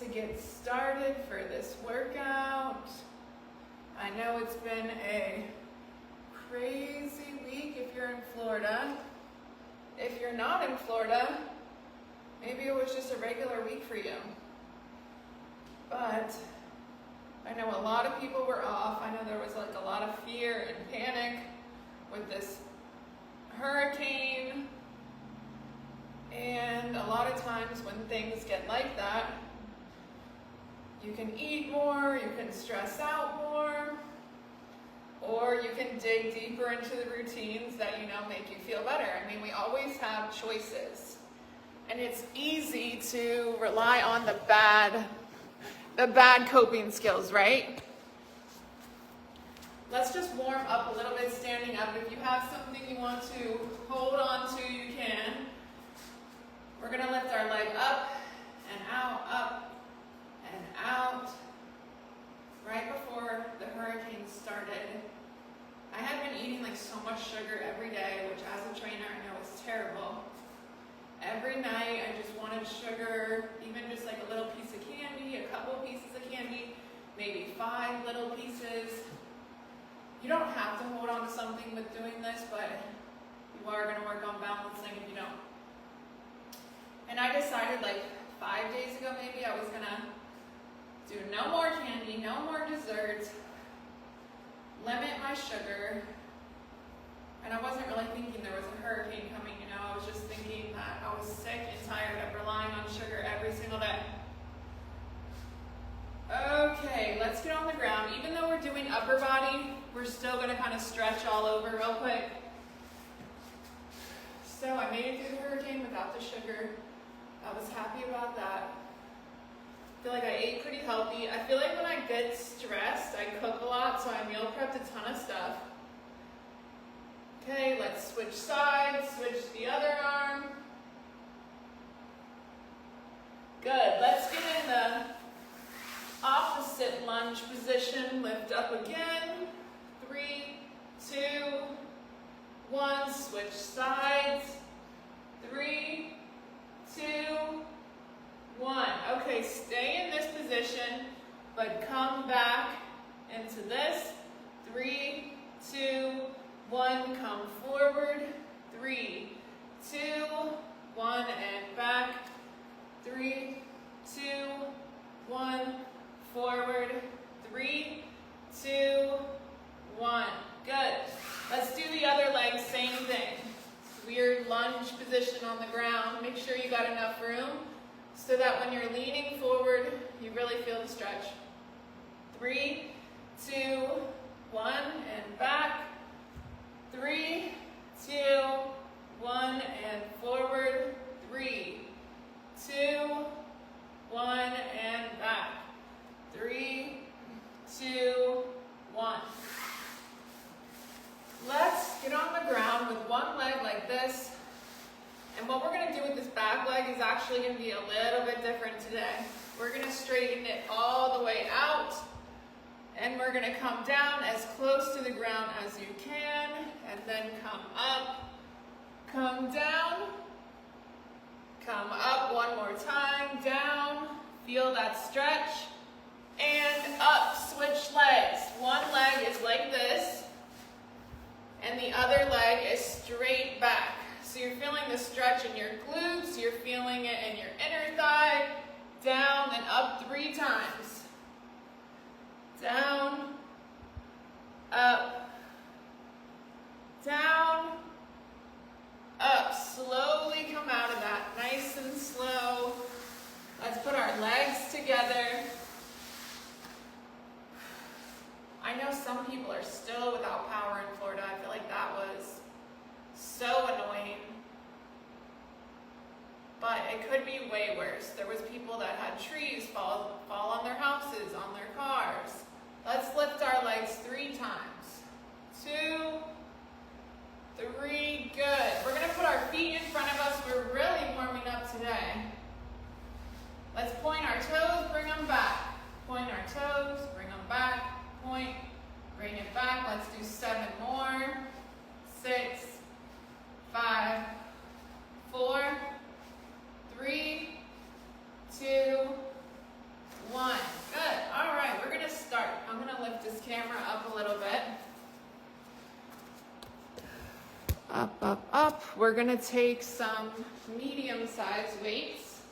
to get started for this workout. I know it's been a crazy week if you're in Florida. If you're not in Florida, maybe it was just a regular week for you. But I know a lot of people were off. I know there was like a lot of fear and panic with this hurricane. And a lot of times when things get like that, you can eat more, you can stress out more, or you can dig deeper into the routines that make you feel better. I mean, we always have choices. And it's easy to rely on the bad coping skills, right? Let's just warm up a little bit standing up. If you have something you want to hold on to, you can. We're going to lift our leg up and out, right before the hurricane started. I had been eating like so much sugar every day, which as a trainer I know is terrible. Every night I just wanted sugar, even just like a little piece of candy, a couple pieces of candy, maybe 5 little pieces. You don't have to hold on to something with doing this, but you are going to work on balancing if you don't. And I decided like 5 days ago maybe I was going to do no more candy, no more desserts, limit my sugar. And I wasn't really thinking there was a hurricane coming, I was just thinking that I was sick and tired of relying on sugar every single day. Okay, let's get on the ground. Even though we're doing upper body, we're still going to kind of stretch all over real quick. So I made it through the hurricane without the sugar. I was happy about that. I feel like I ate pretty healthy. I feel like when I get stressed, I cook a lot, so I meal prepped a ton of stuff. Okay, let's switch sides, switch the other arm. Good, let's get in the opposite lunge position. Lift up again. 3, 2, 1, switch sides. 3, 2, 1. Okay, stay in this position, but come back into this. 3, 2, 1, come forward. 3, 2, 1, and back. 3, 2, 1, forward. 3, 2, 1. Good. Let's do the other leg, same thing. Weird lunge position on the ground. Make sure you got enough room so that when you're leaning forward, you really feel the stretch. 3, 2, 1, and back. 3, 2, 1, and forward. 3, 2, 1, and back. 3, 2, 1. Let's get on the ground with one leg like this. And what we're going to do with this back leg is actually going to be a little bit different today. We're going to straighten it all the way out. And we're going to come down as close to the ground as you can. And then come up, come down, come up one more time, down. Feel that stretch. And up, switch legs. One leg is like this. And the other leg is straight back. So you're feeling the stretch in your glutes, you're feeling it in your inner thigh, down and up 3 times. Down, up, down, up. Slowly come out of that, nice and slow. Let's put our legs together. I know some people are still without power in Florida. I feel like that was so annoying. But it could be way worse. There was people that had trees fall on their houses, on their cars. Let's lift our legs 3 times. 2, 3, good. We're going to put our feet in front of us. We're really warming up today. Let's point our toes, bring them back. Point our toes, bring them back. Point, bring it back. Let's do 7 more. 6, 5, 4, 3, 2, we're gonna take some medium-sized weights.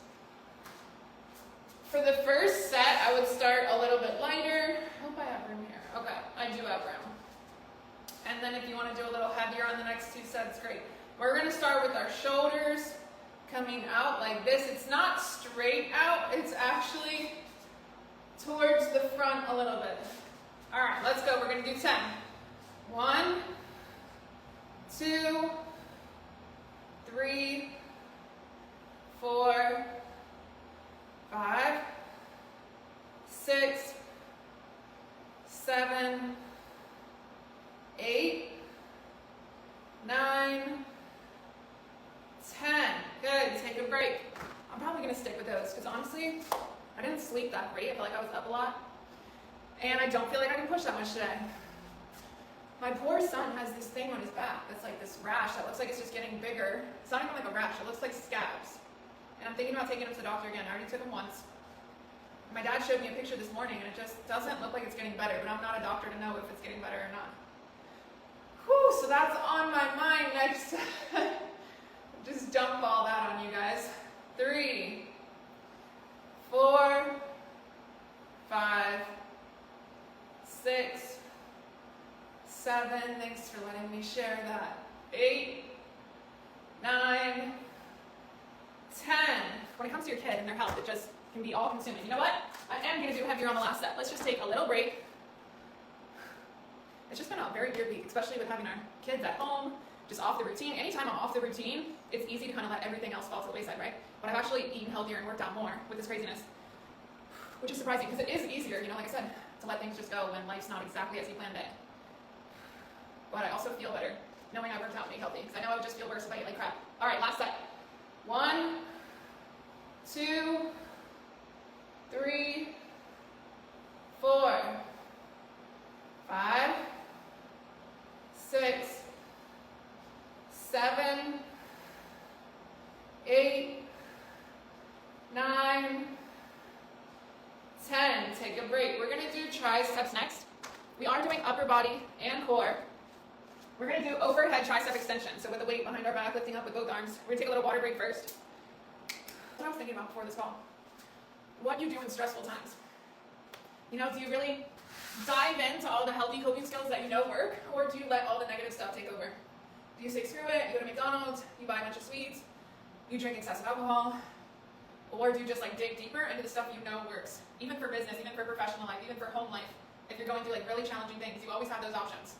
For the first set, I would start a little bit lighter. I hope I have room here. Okay, I do have room. And then if you want to do a little heavier on the next 2 sets, great. We're going to start with our shoulders coming out like this. It's not straight out, it's actually towards the front a little bit. All right, let's go. We're going to do 10. 1, 2, 3, 4, 5, 6, 7, 8, 9, 10. Good, take a break. I'm probably gonna stick with those because honestly, I didn't sleep that great. I feel like I was up a lot. And I don't feel like I can push that much today. My poor son has this thing on his back that's like this rash that looks like it's just getting bigger. It's not even like a rash, it looks like scabs. And I'm thinking about taking him to the doctor again. I already took him once. My dad showed me a picture this morning and it just doesn't look like it's getting better, but I'm not a doctor to know if it's getting better or not. Whew, so that's on my mind. I just dump all that on you guys. 3, 4, 5, 6, 7, thanks for letting me share that. 8, 9, 10. When it comes to your kid and their health, it just can be all consuming. You know what? I am going to do heavier on the last set. Let's just take a little break. It's just been a very weird week, especially with having our kids at home, just off the routine. Anytime I'm off the routine, it's easy to kind of let everything else fall to the wayside, right? But I've actually eaten healthier and worked out more with this craziness, which is surprising because it is easier, you know, like I said, to let things just go when life's not exactly as you planned it. But I also feel better knowing I worked out and ate healthy because I know I would just feel worse if I ate like crap. All right, last set. 1, 2, 3, 4, 5, 6, 7, 8, 9, 10. Take a break. We're going to do triceps next. We are doing upper body and core. We're going to do overhead tricep extension. So with the weight behind our back, lifting up with both arms. We're going to take a little water break first. What I was thinking about before this call. What you do in stressful times. You know, do you really dive into all the healthy coping skills that you know work, or do you let all the negative stuff take over? Do you say screw it, you go to McDonald's, you buy a bunch of sweets, you drink excessive alcohol, or do you just like dig deeper into the stuff you know works? Even for business, even for professional life, even for home life. If you're going through like really challenging things, you always have those options.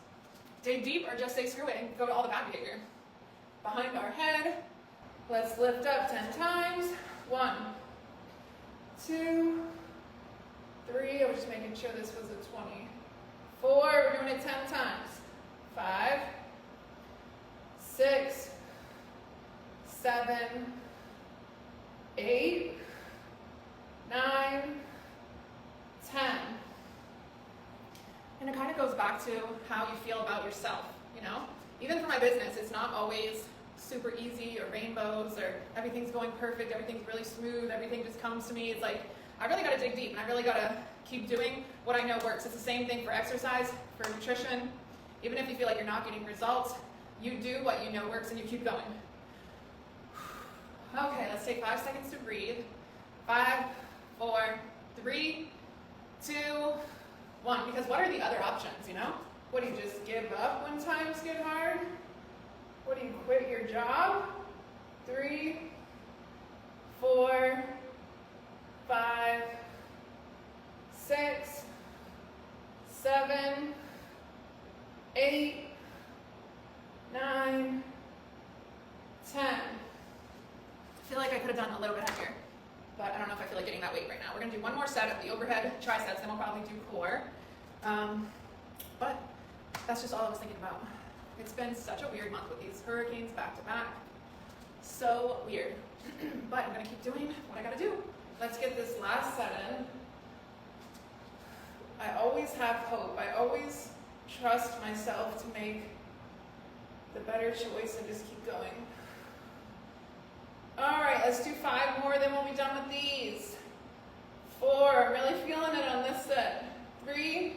Dig deep or just say screw it and go to all the bad behavior. Behind our head, let's lift up 10 times. 1, 2, 3, I was just making sure this was a 20. 4, we're doing it 10 times. 5, 6, 7, 8, 9, 10. And it kind of goes back to how you feel about yourself, you know? Even for my business, it's not always super easy or rainbows or everything's going perfect, everything's really smooth, everything just comes to me. It's like, I really got to dig deep and I really got to keep doing what I know works. It's the same thing for exercise, for nutrition. Even if you feel like you're not getting results, you do what you know works and you keep going. Okay, let's take 5 seconds to breathe. 5, 4, 3, 2, 1. Because what are the other options, you know? What, do you just give up when times get hard? What, do you quit your job? 3, 4, 5, 6, 7, 8, 9, 10. I feel like I could have done a little bit heavier, but I don't know if I feel like getting that weight right now. We're going to do one more set of the overhead triceps, then we'll probably do core. But that's just all I was thinking about. It's been such a weird month with these hurricanes back to back. So weird. But I'm going to keep doing what I got to do. Let's get this last set in. I always have hope. I always trust myself to make the better choice and just keep going. All right, let's do 5 more, then we'll be done with these. 4, I'm really feeling it on this set. 3,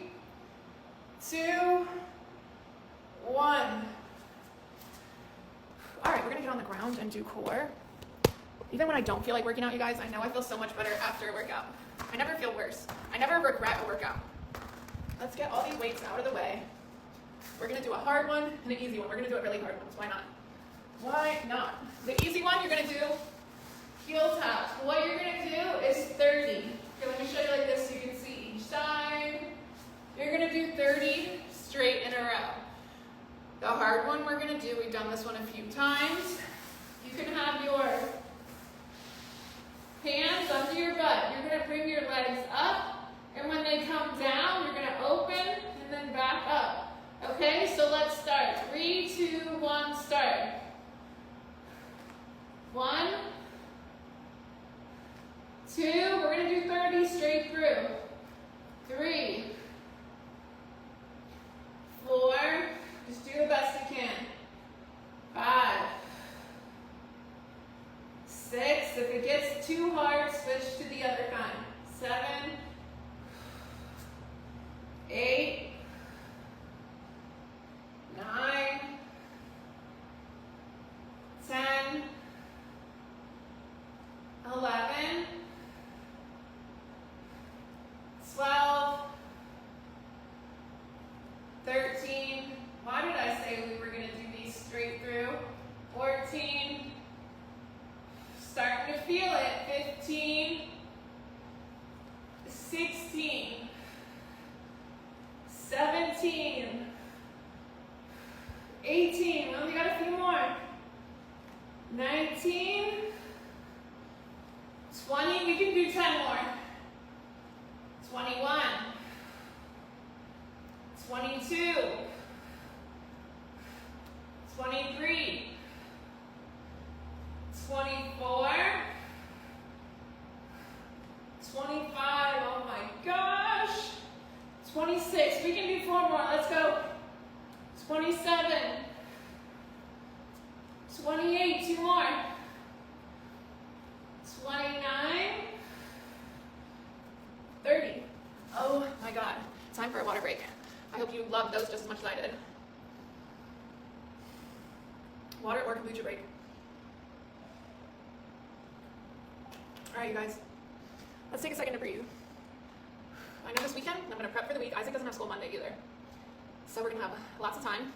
2, 1. All right, we're gonna get on the ground and do core. Even when I don't feel like working out, you guys, I know I feel so much better after a workout. I never feel worse. I never regret a workout. Let's get all these weights out of the way. We're gonna do a hard one and an easy one. We're gonna do a really hard one, so why not? Why not? The easy one, you're gonna do heel taps. What you're gonna do is 30. Okay, let me show you like this so you can see each side. You're gonna do 30 straight in a row. The hard one we're gonna do, we've done this one a few times. You can have your hands under your butt. You're gonna bring your legs up, and when they come down, you're gonna open and then back up. Okay, so let's start. 3, 2, 1, start. 1, 2, we're gonna do 30 straight through. 3, 4, just do the best you can. 5, 6, if it gets too hard, switch to the other kind. 7, 8, 9, 10, 11, 12, 13, why did I say we were going to do these straight through? 14, starting to feel it, 15, 16, 17, 18, we only got a few more, 19, 20, we can do 10 more, 21, 22, 23, 24, 25, oh my gosh, 26, we can do 4 more, let's go, 27, 28, 2 more, 29, 30. Oh my God, time for a water break. I hope you loved those just as much as I did. Water or kombucha break. All right, you guys, let's take a second to breathe. I know this weekend, I'm gonna prep for the week. Isaac doesn't have school Monday either. So we're gonna have lots of time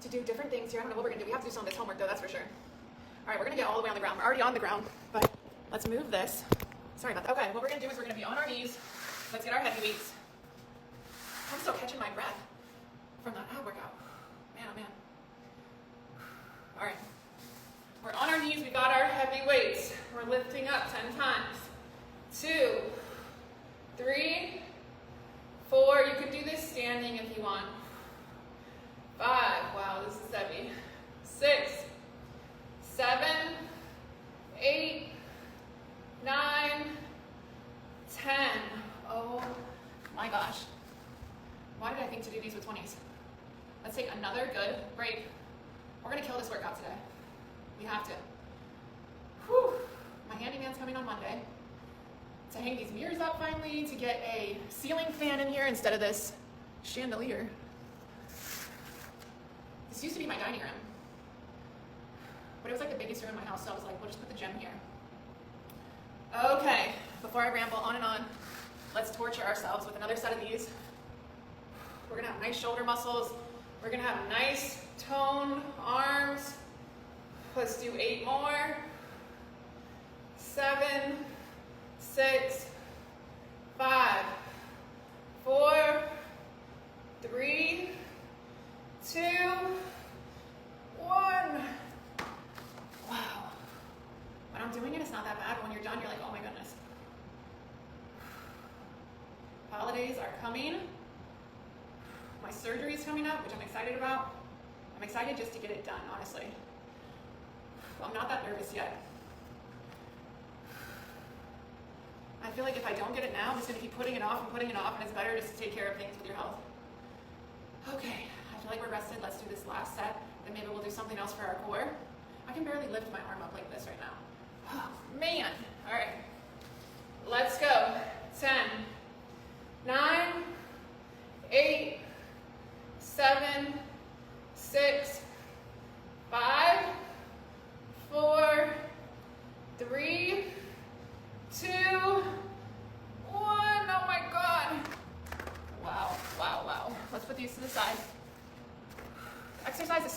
to do different things here. I don't know what we're gonna do. We have to do some of this homework though, that's for sure. All right, we're gonna get all the way on the ground. We're already on the ground, but let's move this. Sorry about that. Okay, what we're gonna do is we're gonna be on our knees. Let's get our heavy weights. I'm still catching my breath from that ab workout. Man, oh man. All right, we're on our knees. We got our heavy weights. We're lifting up 10 times. 2, 3, 4. You could do this standing if you want. 5. Wow, this is heavy. 6, 7, 8, 9, 10. Oh my gosh. Why did I think to do these with 20s? Let's take another good break. We're gonna kill this workout today. We have to. Whew. My handyman's coming on Monday to hang these mirrors up finally, to get a ceiling fan in here instead of this chandelier. This used to be my dining room, but it was like the biggest room in my house, so I was like, we'll just put the gym here. Okay, before I ramble on and on, let's torture ourselves with another set of these. We're gonna have nice shoulder muscles. We're gonna have nice toned arms. Let's do 8 more. 7, 6, 5, 4, 3, 2, 1. Wow. When I'm doing it, it's not that bad. When you're done, you're like, oh my goodness. Holidays are coming. My surgery is coming up, which I'm excited about. I'm excited just to get it done, honestly. I'm not that nervous yet. I feel like if I don't get it now, I'm just gonna keep putting it off, and it's better just to take care of things with your health. Okay, I feel like we're rested. Let's do this last set, then maybe we'll do something else for our core. I can barely lift my arm up like this right now. Oh, man. All right, let's go. 10, 9, 8, 7, 6, 5,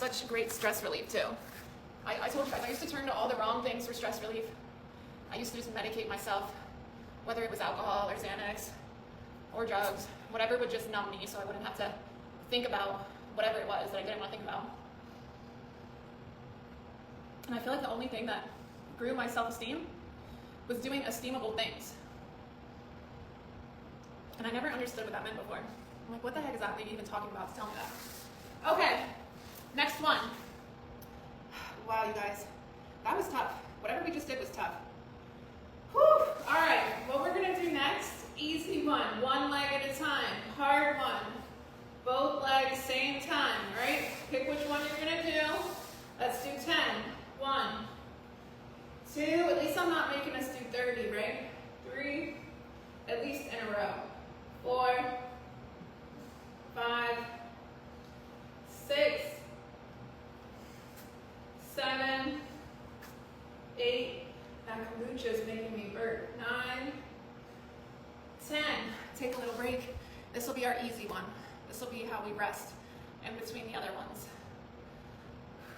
such great stress relief too. I told you guys, I used to turn to all the wrong things for stress relief. I used to just medicate myself, whether it was alcohol or Xanax or drugs, whatever would just numb me so I wouldn't have to think about whatever it was that I didn't want to think about. And I feel like the only thing that grew my self-esteem was doing esteemable things. And I never understood what that meant before. I'm like, what the heck is that lady even talking about to tell me that? Okay, next one. Wow, you guys, that was tough. Whatever we just did was tough. Whew. All right, what we're gonna do next, easy one leg at a time, hard one. Both legs, same time, right? Pick which one you're gonna do. Let's do 10. 1, 2, at least I'm not making us do 30, right? 3, at least in a row. 4, 5, 6, 7, 8, that kombucha is making me burp. 9, 10, take a little break. This will be our easy one. This will be how we rest in between the other ones.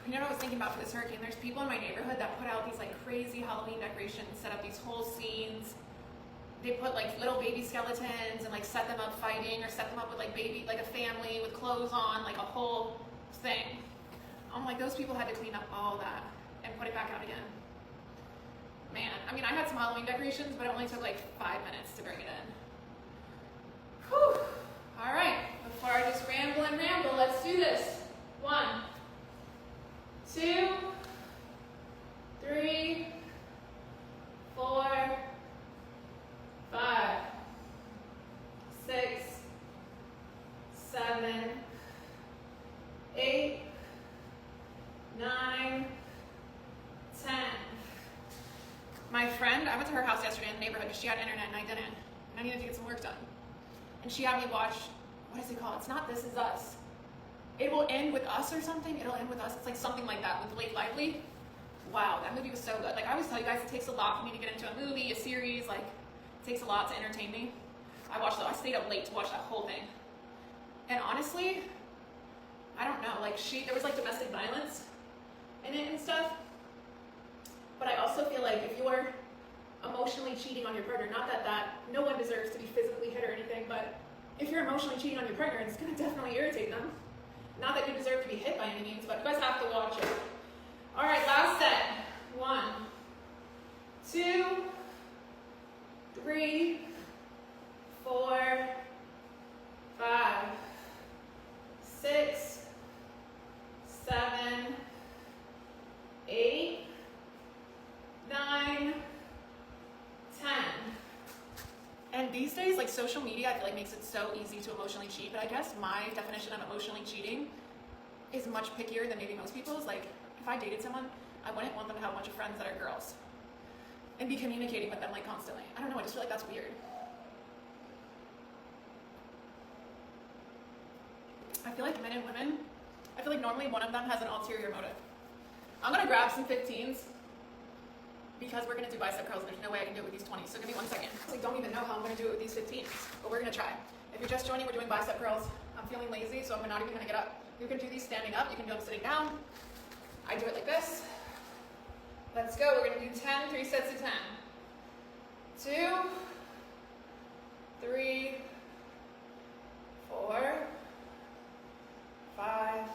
You know what I was thinking about for this hurricane? There's people in my neighborhood that put out these like crazy Halloween decorations, set up these whole scenes. They put like little baby skeletons and like set them up fighting, or set them up with like a family with clothes on, like a whole thing. I'm like, those people had to clean up all that and put it back out again. Man, I mean, I had some Halloween decorations, but it only took like 5 minutes to bring it in. Whew. All right, before I just ramble, let's do this. 1, 2, 3, 4, 5, 6, 7, 8, 9, 10. My friend, I went to her house yesterday in the neighborhood because she had internet and I didn't. And I needed to get some work done. And she had me watch, what is it called? It's not This Is Us. It Will End With Us or something. It'll End With Us. It's like something like that with Blake Lively. Wow, that movie was so good. Like I always tell you guys, it takes a lot for me to get into a movie, a series. Like it takes a lot to entertain me. I stayed up late to watch that whole thing. And honestly, I don't know. Like there was like domestic violence in it and stuff. But I also feel like if you're emotionally cheating on your partner, not that no one deserves to be physically hit or anything, but if you're emotionally cheating on your partner, it's going to definitely irritate them. Not that you deserve to be hit by any means, but you guys have to watch it. All right, last set. 1, 2, 3, 4, 5, 6, 7, 8, 9, 10. And these days, like social media, I feel like makes it so easy to emotionally cheat, but I guess my definition of emotionally cheating is much pickier than maybe most people's. Like, if I dated someone, I wouldn't want them to have a bunch of friends that are girls and be communicating with them like constantly. I don't know, I just feel like that's weird. I feel like men and women, I feel like normally one of them has an ulterior motive. I'm gonna grab some 15s because we're gonna do bicep curls and there's no way I can do it with these 20s, so give me 1 second. I don't even know how I'm gonna do it with these 15s, but we're gonna try. If you're just joining, we're doing bicep curls. I'm feeling lazy, so I'm not even gonna get up. You can do these standing up, you can do them sitting down. I do it like this. Let's go, we're gonna do 10, 3 sets of 10. 2, 3, 4, 5,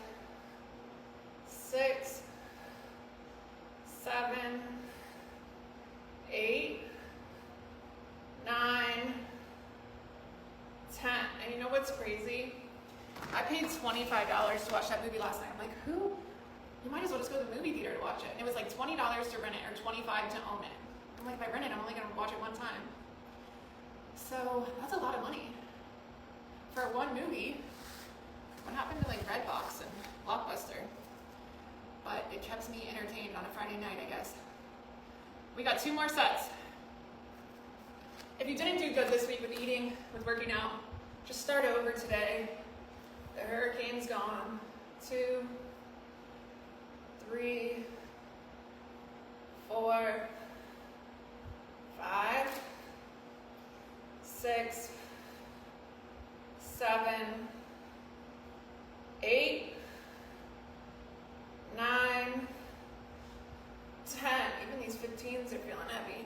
6, 7, 8, 9, 10. And you know what's crazy? I paid $25 to watch that movie last night. I'm like, who? You might as well just go to the movie theater to watch it. And it was like $20 to rent it or $25 to own it. I'm like, if I rent it, I'm only gonna watch it one time. So that's a lot of money for one movie. What happened to like Redbox and Blockbuster? But it kept me entertained on a Friday night, I guess. We got 2 more sets. If you didn't do good this week with eating, with working out, just start over today. The hurricane's gone. 2, 3, 4, 5, 6, 7, 8, these 15s are feeling heavy.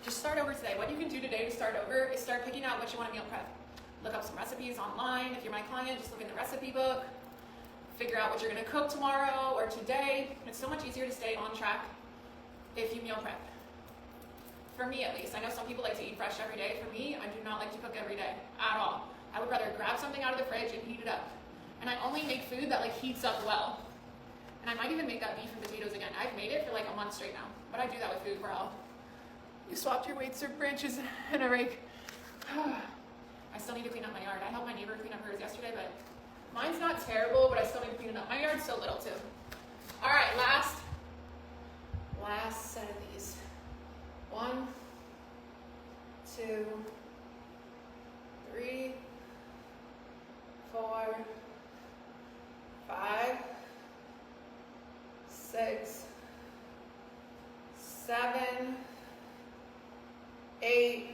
Just start over today. What you can do today to start over is start picking out what you want to meal prep. Look up some recipes online. If you're my client, just look in the recipe book. Figure out what you're going to cook tomorrow or today. It's so much easier to stay on track if you meal prep. For me at least. I know some people like to eat fresh every day. For me, I do not like to cook every day at all. I would rather grab something out of the fridge and heat it up. And I only make food that like heats up well. And I might even make that beef and potatoes again. I've made it for like a month straight now. But I do that with food for all. You swapped your weights or branches and a rake. I still need to clean up my yard. I helped my neighbor clean up hers yesterday, but mine's not terrible, but I still need to clean it up. My yard's so little too. All right, last set of these. 1, 2, 3, 4, 5, 6, 7, 8,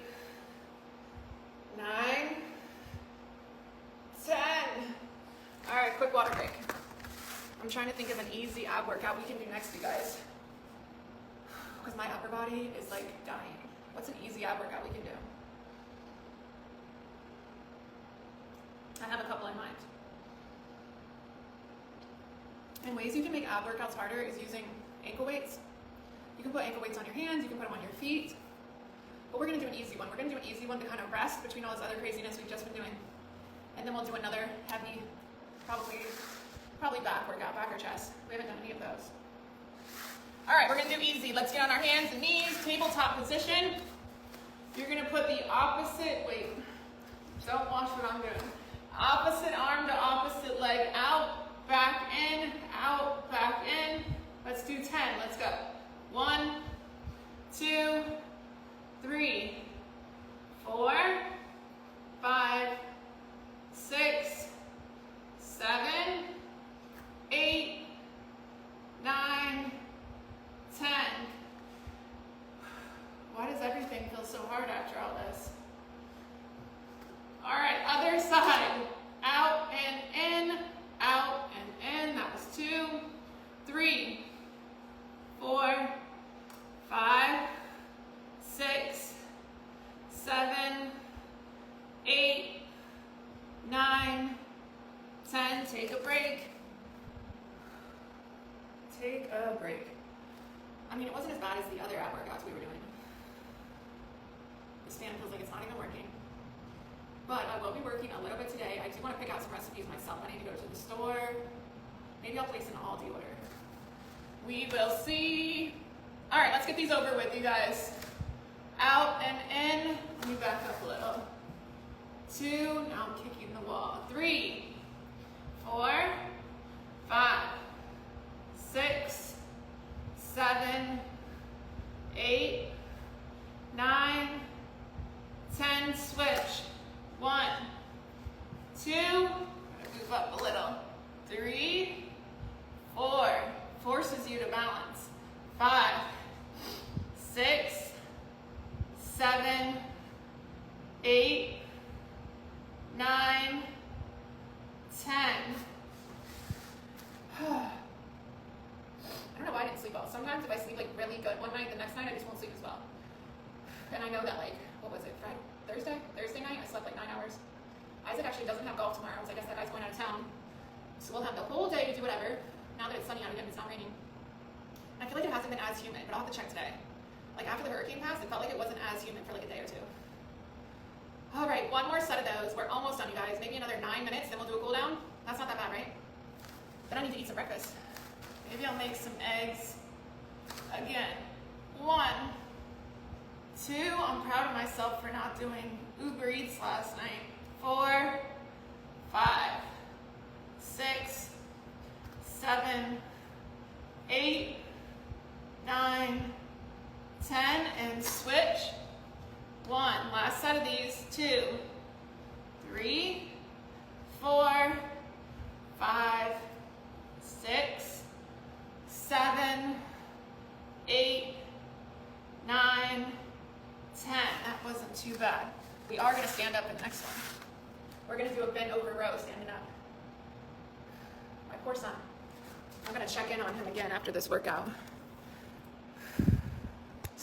9, 10. All right, quick water break. I'm trying to think of an easy ab workout we can do next, you guys. Because my upper body is like dying. What's an easy ab workout we can do? I have a couple in mind. And ways you can make ab workouts harder is using ankle weights. You can put ankle weights on your hands, you can put them on your feet. But we're gonna do an easy one. We're gonna do an easy one to kind of rest between all this other craziness we've just been doing. And then we'll do another heavy, probably back workout, back or chest. We haven't done any of those. All right, we're gonna do easy. Let's get on our hands and knees, tabletop position. You're gonna put the opposite, don't watch what I'm doing. Opposite arm to opposite leg, out, back in, out, back in. Let's do 10, let's go. 1, 2, 3, 4, 5, 6, 7, 8, 9, 10. Why does everything feel so hard after all this? All right, other side. Out and in, out and in. That was 2, 3, 4, 5, 6, 7, 8, 9, 10. Take a break. Take a break. I mean, it wasn't as bad as the other ab workouts we were doing. The stand feels like it's not even working. But I will be working a little bit today. I do want to pick out some recipes myself. I need to go to the store. Maybe I'll place an Aldi order. We will see. All right, let's get these over with, you guys. Out and in. Let me back up a little. 2, now I'm kicking the wall. 3, 4, 5, 6, 7, 8, 9, 10, switch. 1, 2, move up a little. 3, 4, forces you to balance. 5, 6, 7, 8, 9, 10. I don't know why I didn't sleep well. Sometimes if I sleep like really good one night, the next night I just won't sleep as well. And I know that what was it, Thursday night, I slept like 9 hours. Isaac actually doesn't have golf tomorrow, so I guess that guy's going out of town. So we'll have the whole day to do whatever. Now that it's sunny out again, it's not raining. I feel like it hasn't been as humid, but I'll have to check today. Like after the hurricane passed, it felt like it wasn't as humid for like a day or 2. All right, one more set of those. We're almost done, you guys. Maybe another 9 minutes, then we'll do a cool down. That's not that bad, right? Then I need to eat some breakfast. Maybe I'll make some eggs again. 1, 2, I'm proud of myself for not doing Uber Eats last night. 4, 5, 6, 7, 8, 9, 10, and switch. 1, last set of these. 2, 3, 4, 5, 6, 7, 8, 9, 10. That wasn't too bad. We are going to stand up in the next one. We're going to do a bent over row standing up. My poor son. I'm going to check in on him again after this workout.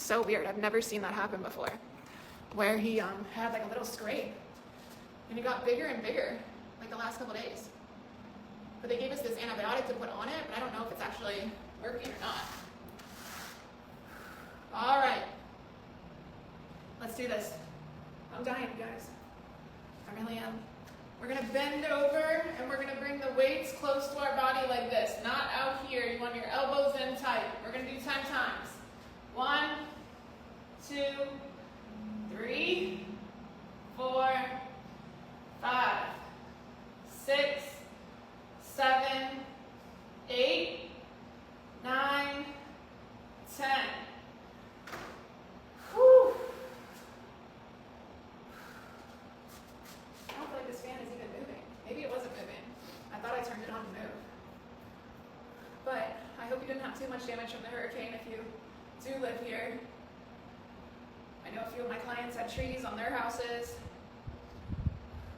So weird. I've never seen that happen before. Where he had like a little scrape. And it got bigger and bigger, like the last couple days. But they gave us this antibiotic to put on it, but I don't know if it's actually working or not. All right. Let's do this. I'm dying, you guys. I really am. We're gonna bend over and we're gonna bring the weights close to our body like this, not out here. You want your elbows in tight. We're gonna do 10 times. 1, 2, 3, 4, 5, 6, 7, 8, 9, 10. Whew. I don't feel like this fan is even moving. Maybe it wasn't moving. I thought I turned it on to move. But I hope you didn't have too much damage from the hurricane if you do live here. I know a few of my clients had trees on their houses.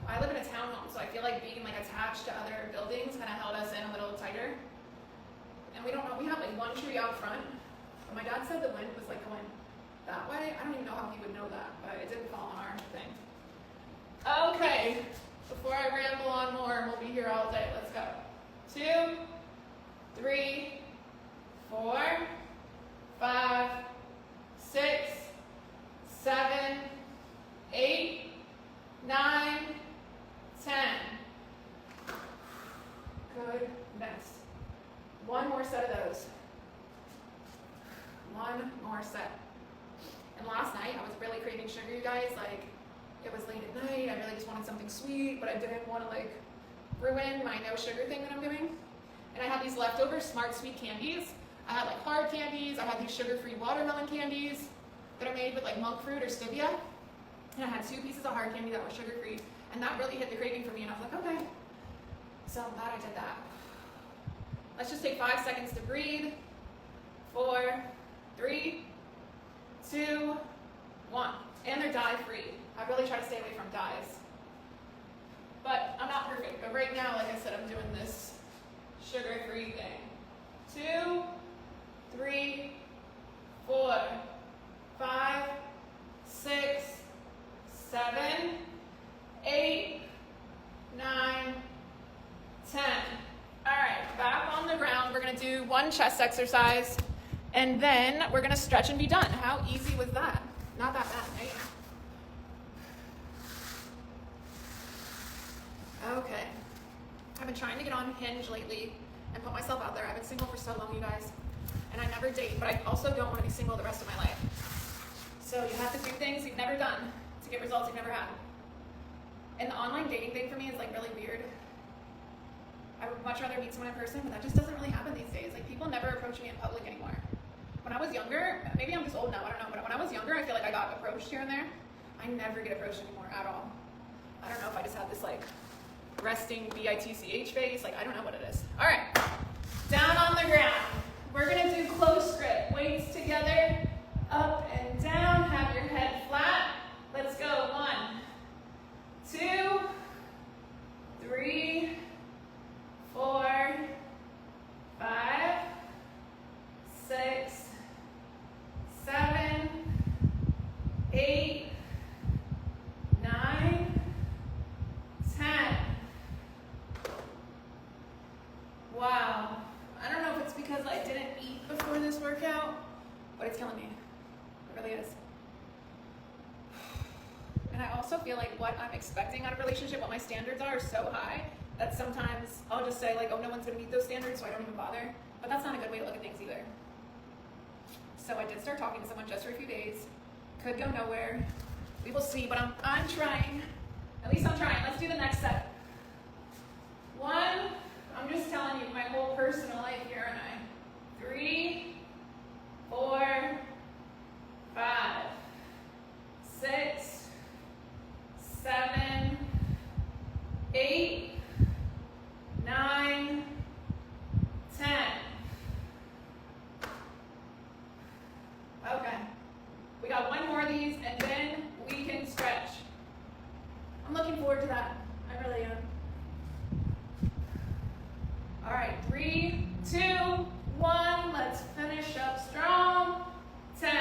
I live in a townhome, so I feel like being like attached to other buildings kind of held us in a little tighter. And we don't know, we have like one tree out front, but my dad said the wind was like going that way. I don't even know how he would know that, but it didn't fall on our thing. Okay, before I ramble on more, we'll be here all day. Let's go. 2, 3, 4, 5, 6, 7, 8, 9, 10. Goodness. One more set of those. One more set. And last night, I was really craving sugar, you guys. Like, it was late at night. I really just wanted something sweet, but I didn't want to, like, ruin my no sugar thing that I'm doing. And I had these leftover Smart Sweet candies. I had, like, hard candies. I had these sugar-free watermelon candies that are made with, like, monk fruit or stevia. And I had 2 pieces of hard candy that were sugar-free. And that really hit the craving for me. And I was like, okay. So I'm glad I did that. Let's just take 5 seconds to breathe. 4, 3, 2, 1. And they're dye-free. I really try to stay away from dyes. But I'm not perfect. But right now, like I said, I'm doing this sugar-free thing. 2, 3, 4, 5, 6, 7, 8, 9, 10. All right, back on the ground. We're gonna do 1 chest exercise, and then we're gonna stretch and be done. How easy was that? Not that bad, right? Okay. I've been trying to get on Hinge lately and put myself out there. I've been single for so long, you guys, and I never date, but I also don't want to be single the rest of my life. So you have to do things you've never done to get results you've never had. And the online dating thing for me is like really weird. I would much rather meet someone in person, but that just doesn't really happen these days. Like, people never approach me in public anymore. When I was younger, maybe I'm just old now, I don't know, but when I was younger, I feel like I got approached here and there. I never get approached anymore at all. I don't know if I just have this like resting BITCH face, like I don't know what it is. All right, down on the ground. We're gonna do close grip, weights together, up and down, have your head flat. Let's go, 1, 2, 3, 4, 5, 6, 7, 8, 9, 10. Wow. I don't know if it's because I didn't eat before this workout, but it's killing me. It really is. And I also feel like what I'm expecting out of a relationship, what my standards are so high that sometimes I'll just say like, oh, no one's gonna meet those standards, so I don't even bother. But that's not a good way to look at things either. So I did start talking to someone just for a few days. Could go nowhere. We will see, but I'm trying. At least I'm trying. Let's do the next set. 1, I'm just telling you my whole personal life here, aren't I? 3, 4, 5, 6, 7, 8, 9, 10. Okay. We got 1 more of these, and then we can stretch. I'm looking forward to that. I really am. All right, 3, 2, 1. Let's finish up strong. 10,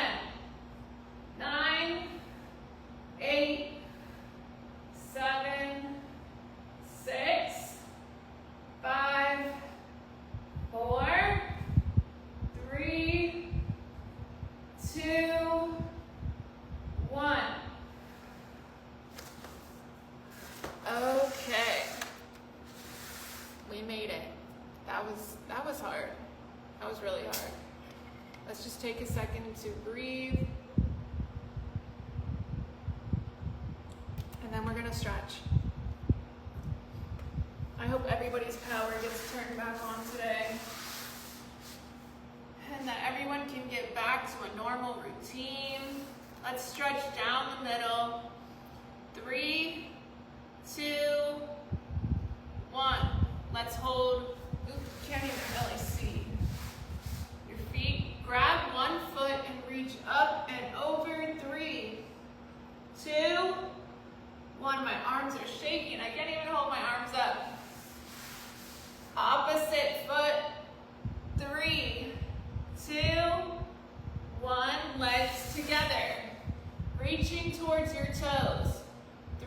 2, 1. Okay. We made it. That was hard. That was really hard. Let's just take a second to breathe. And then we're gonna stretch. I hope everybody's power gets turned back on today. And that everyone can get back to a normal routine. Let's stretch down the middle. 3, 2, 1. Let's hold. Can't even really see. Your feet. Grab one foot and reach up and over. 3, 2, 1. My arms are shaking. I can't even hold my arms up. Opposite foot. 3, 2, 1. Legs together. Reaching towards your toes.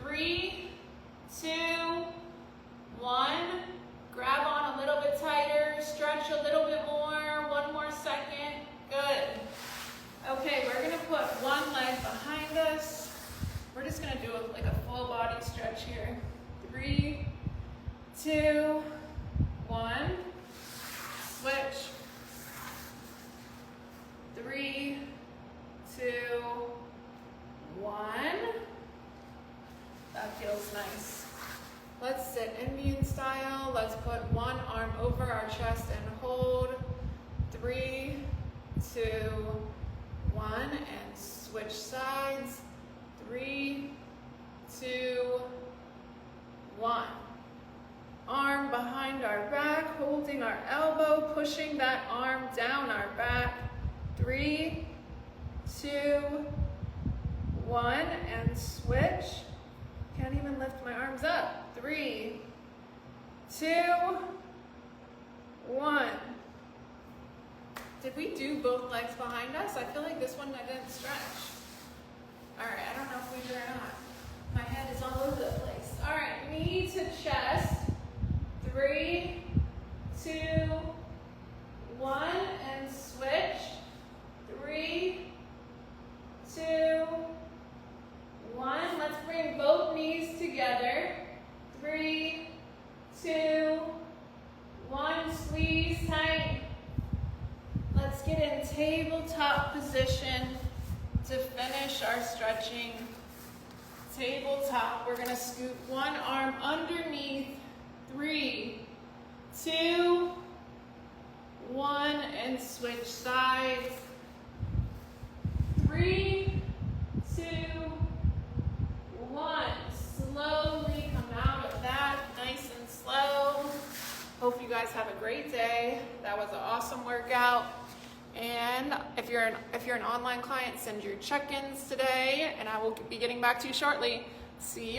3, 2, 1. Grab on a little bit tighter. Stretch a little bit more. One more second. Good. Okay, we're going to put one leg behind us. We're just going to do like a full body stretch here. 3, 2, 1. Switch. 3, 2, 1. That feels nice. Let's sit Indian style. Let's put one arm over our chest and hold. 3, 2, 1. And switch sides. 3, 2, 1. Arm behind our back, holding our elbow, pushing that arm down our back. 3, 2, 1. And switch. Can't even lift my arms up. 3, 2, 1. Did we do both legs behind us? I feel like this one I didn't stretch. All right, I don't know if we did or not. My head is all over the place. All right, knee to chest. 3, 2, 1, and switch. 3, 2, 1. Let's bring both knees together. 3, 2, 1. Squeeze tight. Let's get in tabletop position to finish our stretching. Tabletop. We're going to scoop one arm underneath. 3, 2, 1, and switch sides. 3, 2, 1. Slowly come out of that, nice and slow. Hope you guys have a great day. That was an awesome workout. And if you're an online client, send your check-ins today, and I will be getting back to you shortly. See you.